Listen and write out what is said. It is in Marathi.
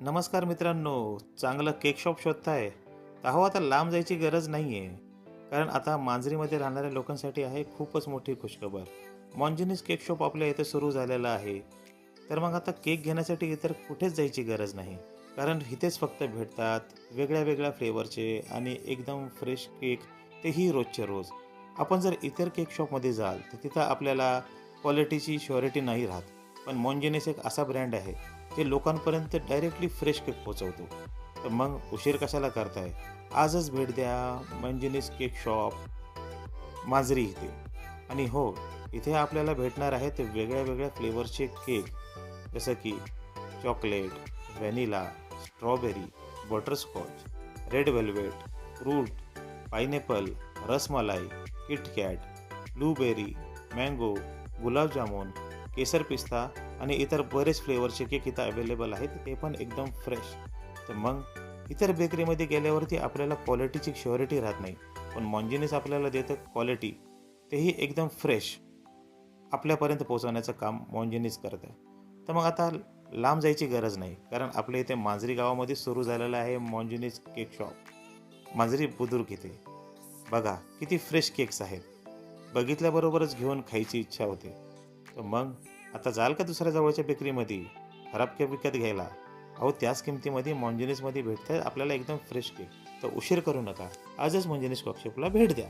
नमस्कार मित्रांनो, चांगलं केक शॉप शोधताय तर हो, आता लांब जायची गरज नाही आहे. कारण आता मांजरीमध्ये राहणाऱ्या लोकांसाठी आहे खूपच मोठी खुशखबर. मॉन्जिनीस केक शॉप आपल्या इथे सुरू झालेलं आहे. तर मग आता केक घेण्यासाठी इतर कुठेच जायची गरज नाही. कारण इथेच फक्त भेटतात वेगळ्या वेगळ्या फ्लेवरचे आणि एकदम फ्रेश केक, तेही रोजचे रोज. आपण जर इतर केक शॉपमध्ये जाल तर तिथं आपल्याला क्वालिटीची श्युरिटी नाही राहत. पण मॉन्जिनीस एक असा ब्रँड आहे ते लोकांपर्यंत डायरेक्टली फ्रेश केक पोहोचवतो. तर मग उशीर कशाला करताय? आजच भेट द्या मंजिनीस केक शॉप, मांजरी इथे. आणि हो, इथे आपल्याला भेटणार आहेत वेगळ्या वेगळ्या फ्लेवरचे केक, जसं की chocolate, vanilla, strawberry, butterscotch, red velvet, fruit, pineapple, rasmalai, KitKat, blueberry, mango, gulab jamun, केसर पिस्ता आणि इतर बरेच फ्लेवरचे केक इथं अवेलेबल आहेत, ते पण एकदम फ्रेश. तर मग इतर बेकरीमध्ये गेल्यावरती आपल्याला क्वालिटीची श्युरिटी राहत नाही. पण मॉन्जिनीस आपल्याला देतं क्वालिटी, तेही एकदम फ्रेश आपल्यापर्यंत पोहोचवण्याचं काम मॉन्जिनीस करतं. तर मग आता लांब जायची गरज नाही, कारण आपल्या इथे मांजरी गावामध्ये सुरू झालेलं आहे मॉन्जिनीस केक शॉप, मांजरी बुद्रुक इथे. बघा किती फ्रेश केक्स आहेत. बघितल्याबरोबरच घेऊन खायची इच्छा होते. तर मग आता जाल का दुसऱ्या जवळच्या बेकरीमध्ये खराब केक विकत घ्यायला? अहो, त्याच किमतीमध्ये मॉन्जिनीसमध्ये भेटतात आपल्याला एकदम फ्रेश केक. तर उशीर करू नका, आजच मॉन्जिनीस कॉफी शॉपला भेट द्या.